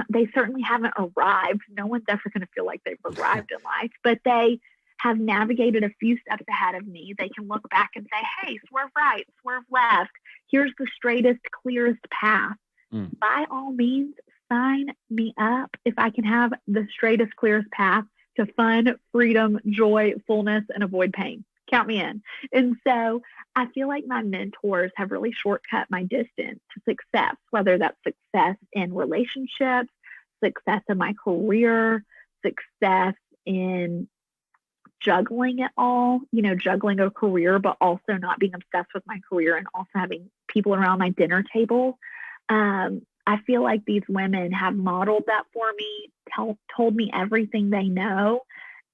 [SPEAKER 2] they certainly haven't arrived. No one's ever going to feel like they've arrived in life, but they have navigated a few steps ahead of me. They can look back and say, hey, swerve right, swerve left. Here's the straightest, clearest path. By all means, sign me up if I can have the straightest, clearest path to fun, freedom, joy, fullness, and avoid pain. Count me in. And so I feel like my mentors have really shortcut my distance to success, whether that's success in relationships, success in my career, success in juggling it all, juggling a career, but also not being obsessed with my career and also having people around my dinner table. I feel like these women have modeled that for me, told me everything they know,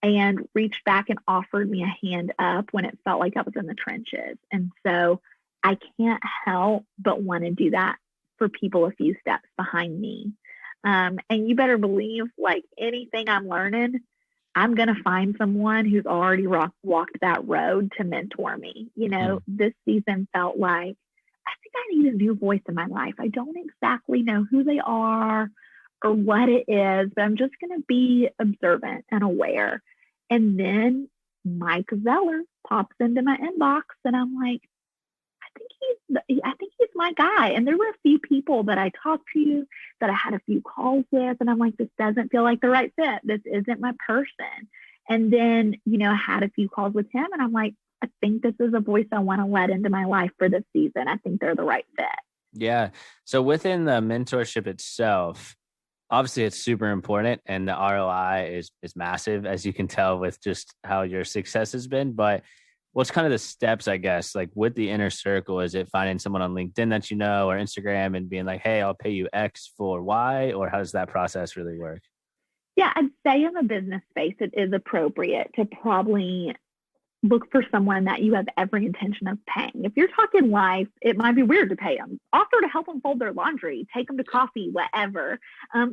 [SPEAKER 2] and reached back and offered me a hand up when it felt like I was in the trenches. And so I can't help but want to do that for people a few steps behind me. And you better believe, like anything I'm learning, I'm going to find someone who's already walked that road to mentor me. This season felt like, I think I need a new voice in my life. I don't exactly know who they are or what it is, but I'm just going to be observant and aware. And then Mike Zeller pops into my inbox and I'm like, I think he's my guy. And there were a few people that I talked to that I had a few calls with, and I'm like, this doesn't feel like the right fit. This isn't my person. And then, I had a few calls with him and I'm like, I think this is a voice I want to let into my life for this season. I think they're the right fit.
[SPEAKER 1] Yeah. So within the mentorship itself, obviously it's super important and the ROI is massive, as you can tell with just how your success has been. But what's kind of the steps, I guess, like with the inner circle? Is it finding someone on LinkedIn that you know or Instagram and being like, hey, I'll pay you X for Y? Or how does that process really work?
[SPEAKER 2] Yeah, I'd say in the business space, it is appropriate to probably look for someone that you have every intention of paying. If you're talking life, it might be weird to pay them. Offer to help them fold their laundry, take them to coffee, whatever.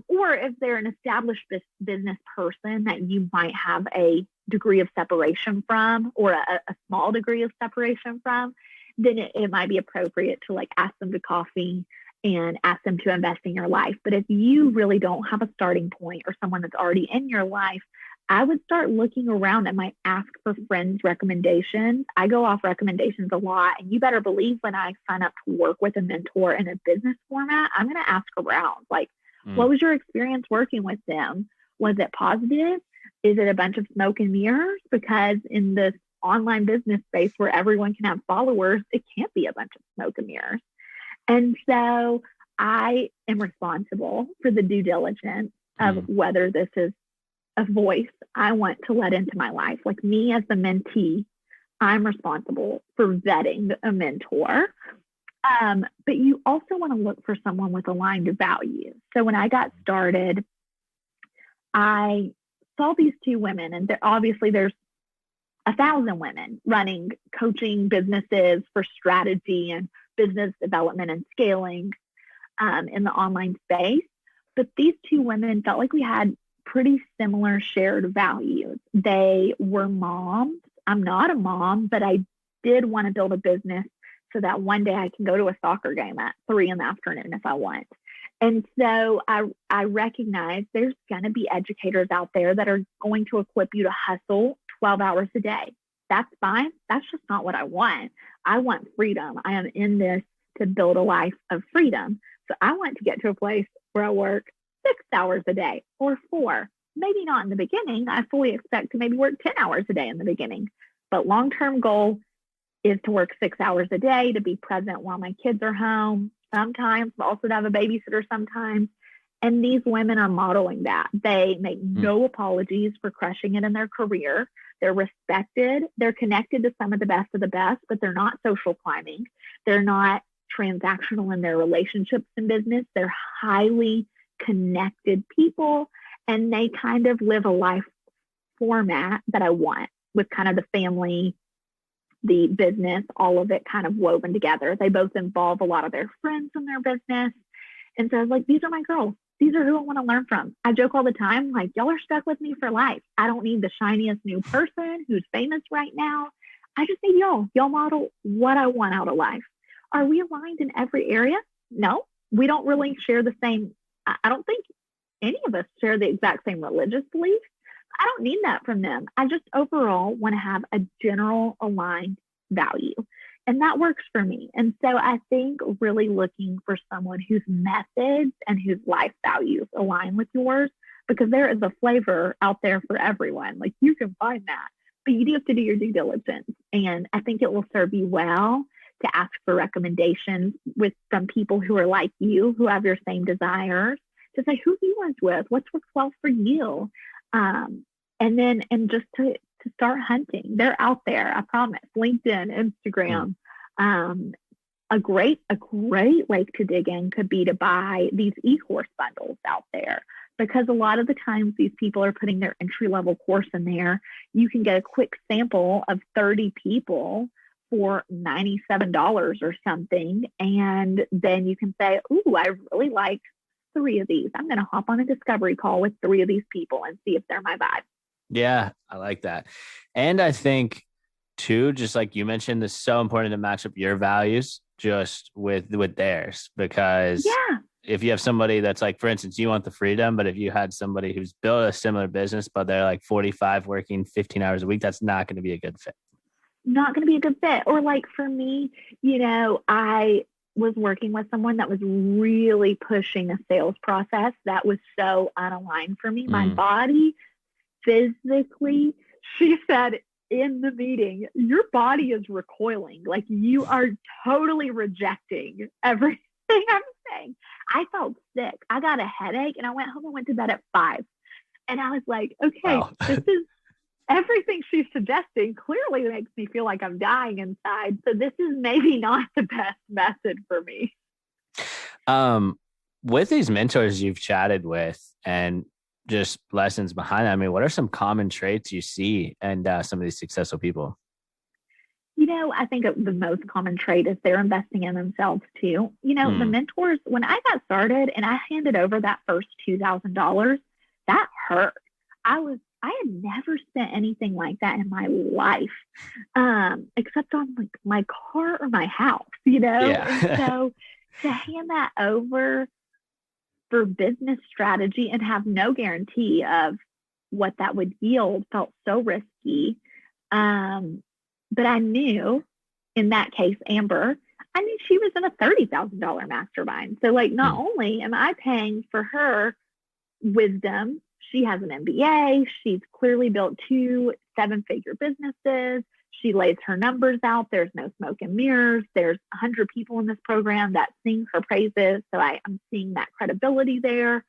[SPEAKER 2] Or if they're an established business person that you might have a degree of separation from, or a small degree of separation from, then it might be appropriate to like ask them to coffee and ask them to invest in your life. But if you really don't have a starting point or someone that's already in your life, I would start looking around. I might ask for friends' recommendations. I go off recommendations a lot. And you better believe when I sign up to work with a mentor in a business format, I'm going to ask around, like, what was your experience working with them? Was it positive? Is it a bunch of smoke and mirrors? Because in this online business space where everyone can have followers, it can't be a bunch of smoke and mirrors. And so I am responsible for the due diligence of whether this is a voice I want to let into my life. Like me as the mentee, I'm responsible for vetting a mentor. But you also want to look for someone with aligned values. So when I got started, I saw these two women, and obviously there's 1,000 women running coaching businesses for strategy and business development and scaling in the online space. But these two women felt like we had pretty similar shared values. They were moms. I'm not a mom, but I did want to build a business so that one day I can go to a soccer game at 3 p.m. if I want. And so I recognize there's going to be educators out there that are going to equip you to hustle 12 hours a day. That's fine. That's just not what I want. I want freedom. I am in this to build a life of freedom. So I want to get to a place where I work 6 hours a day or 4. Maybe not in the beginning. I fully expect to maybe work 10 hours a day in the beginning. But long-term goal is to work 6 hours a day, to be present while my kids are home sometimes, but also to have a babysitter sometimes. And these women are modeling that. They make no apologies for crushing it in their career. They're respected. They're connected to some of the best, but they're not social climbing. They're not transactional in their relationships in business. They're highly connected people, and they kind of live a life format that I want, with kind of the family the business, all of it kind of woven together. They both involve a lot of their friends in their business. And so I was like, these are my girls. These are who I want to learn from. I joke all the time, like, y'all are stuck with me for life. I don't need the shiniest new person who's famous right now. I just need y'all. Y'all model what I want out of life. Are we aligned in every area? No, we don't really share the same. I don't think any of us share the exact same religious beliefs. I don't need that from them. I just overall want to have a general aligned value. And that works for me. And so I think really looking for someone whose methods and whose life values align with yours, because there is a flavor out there for everyone. Like, you can find that, but you do have to do your due diligence. And I think it will serve you well to ask for recommendations from people who are like you, who have your same desires, to say who you worked with, what's worked well for you. And just to start hunting. They're out there, I promise. LinkedIn, Instagram. A great lake to dig in could be to buy these e-course bundles out there, because a lot of the times these people are putting their entry-level course in there. You can get a quick sample of 30 people for $97 or something. And then you can say, ooh, I really like 3 of these. I'm going to hop on a discovery call with 3 of these people and see if they're my vibe.
[SPEAKER 1] Yeah, I like that. And I think too, just like you mentioned, it's so important to match up your values just with theirs, because if you have somebody that's like, for instance, you want the freedom, but if you had somebody who's built a similar business, but they're like 45 working 15 hours a week, that's not going to be a good fit.
[SPEAKER 2] Not going to be a good fit. Or like for me, I was working with someone that was really pushing a sales process that was so unaligned for me. My body physically, she said in the meeting, your body is recoiling. Like, you are totally rejecting everything I'm saying. I felt sick. I got a headache and I went home and went to bed at 5. And I was like, okay, wow. This is everything she's suggesting clearly makes me feel like I'm dying inside. So this is maybe not the best method for me.
[SPEAKER 1] With these mentors you've chatted with and just lessons behind it, I mean, what are some common traits you see in some of these successful people?
[SPEAKER 2] I think the most common trait is they're investing in themselves too. The mentors, when I got started and I handed over that first $2,000, that hurt. I had never spent anything like that in my life, except on like my car or my house, Yeah. And so to hand that over for business strategy and have no guarantee of what that would yield felt so risky. But I knew in that case, Amber, I knew she was in a $30,000 mastermind. So like, not only am I paying for her wisdom, she has an MBA. She's clearly built 2 7-figure businesses. She lays her numbers out. There's no smoke and mirrors. There's 100 people in this program that sing her praises. So I'm seeing that credibility there.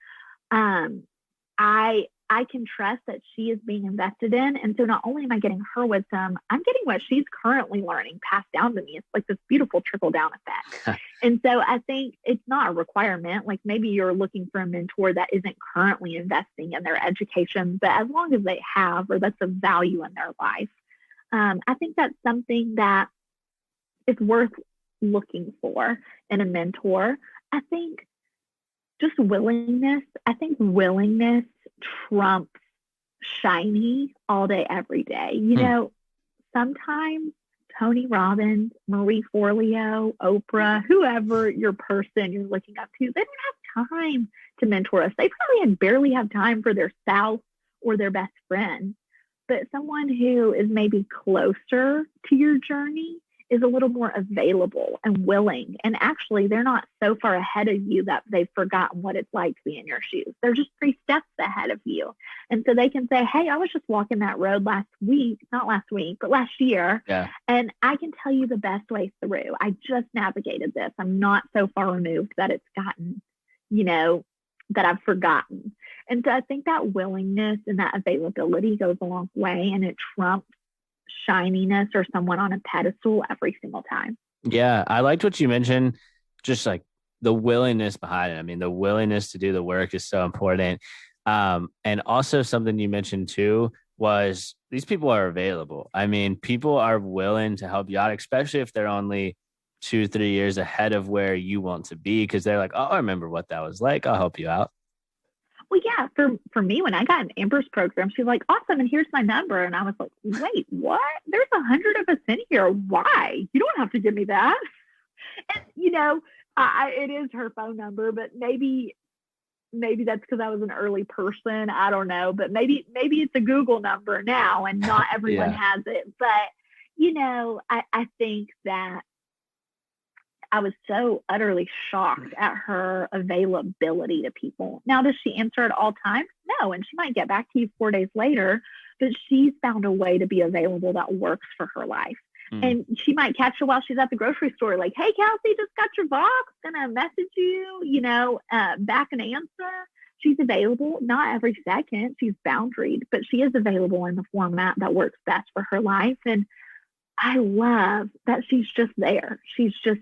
[SPEAKER 2] I can trust that she is being invested in. And so not only am I getting her wisdom, I'm getting what she's currently learning passed down to me. It's like this beautiful trickle down effect. And so I think it's not a requirement. Like, maybe you're looking for a mentor that isn't currently investing in their education, but as long as they have, or that's a value in their life, I think that's something that is worth looking for in a mentor. I think just willingness. I think willingness trumps shiny all day, every day. Sometimes Tony Robbins, Marie Forleo, Oprah, whoever your person you're looking up to, they don't have time to mentor us. They probably barely have time for their spouse or their best friend. But someone who is maybe closer to your journey is a little more available and willing. And actually, they're not so far ahead of you that they've forgotten what it's like to be in your shoes. They're just 3 steps ahead of you. And so they can say, hey, I was just walking that road not last week, but last year. Yeah. And I can tell you the best way through. I just navigated this. I'm not so far removed that it's gotten, that I've forgotten. And so I think that willingness and that availability goes a long way, and it trumps shininess or someone on a pedestal every single time.
[SPEAKER 1] Yeah, I liked what you mentioned, just like the willingness behind it. I mean, the willingness to do the work is so important. And also something you mentioned too, was these people are available. I mean, people are willing to help you out, especially if they're only 2, 3 years ahead of where you want to be, because they're like, oh, I remember what that was like. I'll help you out.
[SPEAKER 2] Well, yeah, for me, when I got in Amber's program, she's like, awesome, and here's my number. And I was like, wait, what? There's 100 of us in here. Why? You don't have to give me that. And, it is her phone number, but maybe that's because I was an early person. I don't know, but maybe it's a Google number now and not everyone has it. But, I think that I was so utterly shocked at her availability to people. Now, does she answer at all times? No. And she might get back to you 4 days later, but she's found a way to be available that works for her life. And she might catch her while she's at the grocery store, like, hey, Kelsey, just got your box, gonna message you, back an answer. She's available, not every second. She's boundaried, but she is available in the format that works best for her life. And I love that she's just there. She's just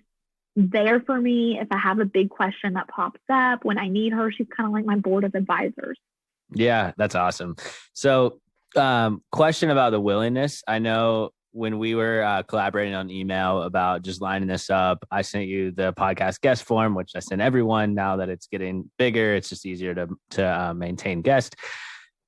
[SPEAKER 2] there for me. If I have a big question that pops up when I need her, she's kind of like my board of advisors.
[SPEAKER 1] Yeah, that's awesome. So, question about the willingness. I know when we were collaborating on email about just lining this up, I sent you the podcast guest form, which I sent everyone. Now that it's getting bigger, it's just easier to maintain guests.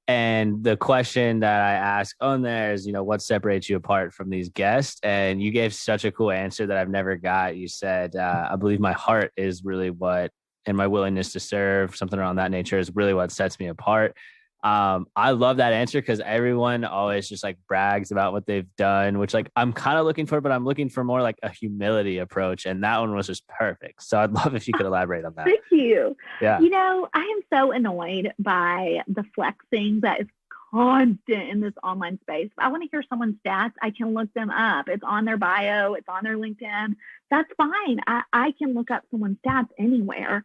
[SPEAKER 1] And the question that I ask on there is, what separates you apart from these guests? And you gave such a cool answer that I've never got. You said, I believe my heart is really and my willingness to serve, something around that nature, is really what sets me apart. I love that answer because everyone always just like brags about what they've done, which like I'm kind of looking for, but I'm looking for more like a humility approach. And that one was just perfect. So I'd love if you could elaborate on that.
[SPEAKER 2] Thank you.
[SPEAKER 1] Yeah.
[SPEAKER 2] I am so annoyed by the flexing that is constant in this online space. If I want to hear someone's stats, I can look them up. It's on their bio. It's on their LinkedIn. That's fine. I can look up someone's stats anywhere.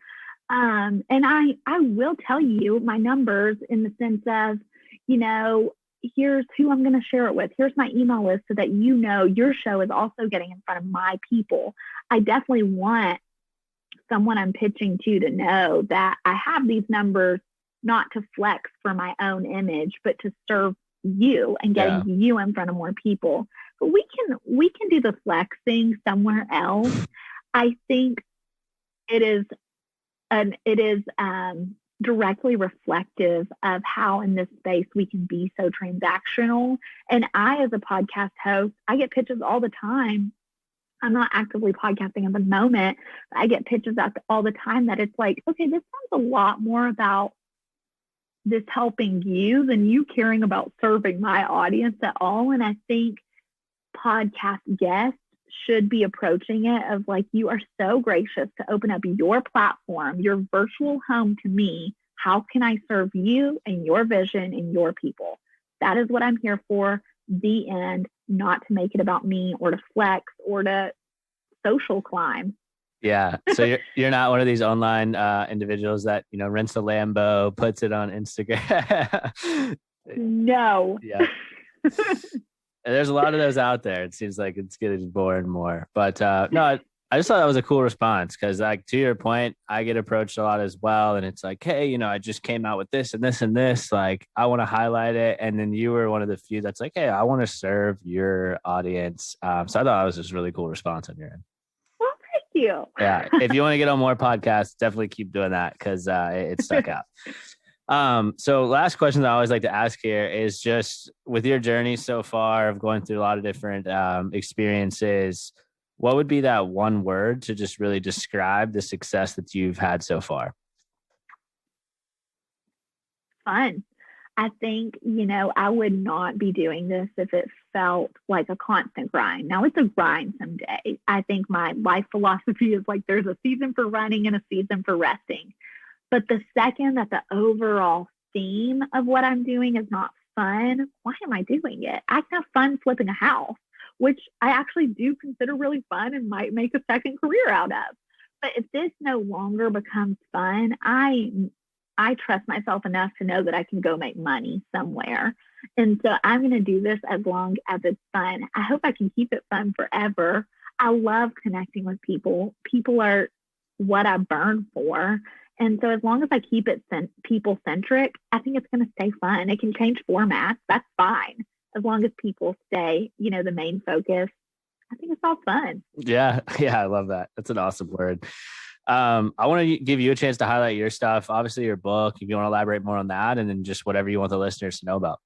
[SPEAKER 2] And I will tell you my numbers in the sense of, here's who I'm going to share it with. Here's my email list so that your show is also getting in front of my people. I definitely want someone I'm pitching to know that I have these numbers not to flex for my own image, but to serve you and getting you in front of more people. But we can do the flexing somewhere else. I think it is directly reflective of how in this space we can be so transactional. And I, as a podcast host, I get pitches all the time. I'm not actively podcasting at the moment, but I get pitches all the time that it's like, okay, this sounds a lot more about this helping you than you caring about serving my audience at all. And I think podcast guests should be approaching it of like, you are so gracious to open up your platform, your virtual home to me. How can I serve you and your vision and your people? That is what I'm here for. The end, not to make it about me or to flex or to social climb.
[SPEAKER 1] Yeah. So you're not one of these online individuals that, rents a Lambo, puts it on Instagram.
[SPEAKER 2] No.
[SPEAKER 1] Yeah. There's a lot of those out there. It seems like it's getting more and more. But no, I just thought that was a cool response because, like, to your point, I get approached a lot as well. And it's like, hey, I just came out with this and this and this. Like, I want to highlight it. And then you were one of the few that's like, hey, I want to serve your audience. So I thought that was just a really cool response on your end.
[SPEAKER 2] Well, thank you.
[SPEAKER 1] Yeah. If you want to get on more podcasts, definitely keep doing that because it stuck out. So last question that I always like to ask here is just with your journey so far of going through a lot of different experiences, what would be that one word to just really describe the success that you've had so far?
[SPEAKER 2] Fun. I think, I would not be doing this if it felt like a constant grind. Now it's a grind someday. I think my life philosophy is like, there's a season for running and a season for resting. But the second that the overall theme of what I'm doing is not fun, why am I doing it? I can have fun flipping a house, which I actually do consider really fun and might make a second career out of. But if this no longer becomes fun, I trust myself enough to know that I can go make money somewhere. And so I'm going to do this as long as it's fun. I hope I can keep it fun forever. I love connecting with people. People are what I burn for. And so as long as I keep it people centric, I think it's going to stay fun. It can change formats. That's fine. As long as people stay, the main focus, I think it's all fun.
[SPEAKER 1] Yeah. Yeah. I love that. That's an awesome word. I want to give you a chance to highlight your stuff, obviously your book, if you want to elaborate more on that, and then just whatever you want the listeners to know about.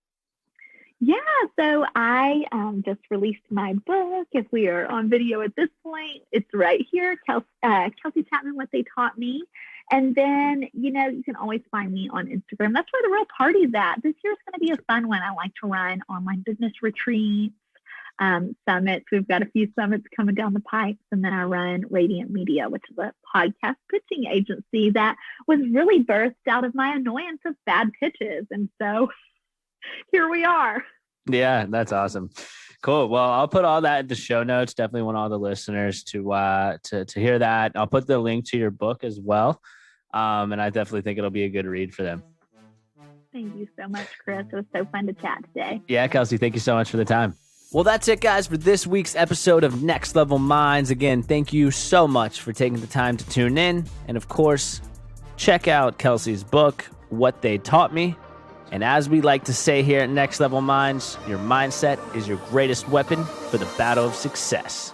[SPEAKER 2] Yeah, so I just released my book. If we are on video at this point, it's right here, Kelsey Chapman, What They Taught Me. And then, you can always find me on Instagram. That's where the real party's at. This year's going to be a fun one. I like to run online business retreats, summits. We've got a few summits coming down the pipes. And then I run Radiant Media, which is a podcast pitching agency that was really birthed out of my annoyance of bad pitches. And so here we are.
[SPEAKER 1] Yeah, that's awesome. Cool. Well, I'll put all that in the show notes. Definitely want all the listeners to hear that. I'll put the link to your book as well. And I definitely think it'll be a good read for them.
[SPEAKER 2] Thank you so much, Chris. It was so fun to chat today.
[SPEAKER 1] Yeah, Kelsey, thank you so much for the time. Well, that's it, guys, for this week's episode of Next Level Minds. Again, thank you so much for taking the time to tune in. And of course, check out Kelsey's book, What They Taught Me. And as we like to say here at Next Level Minds, your mindset is your greatest weapon for the battle of success.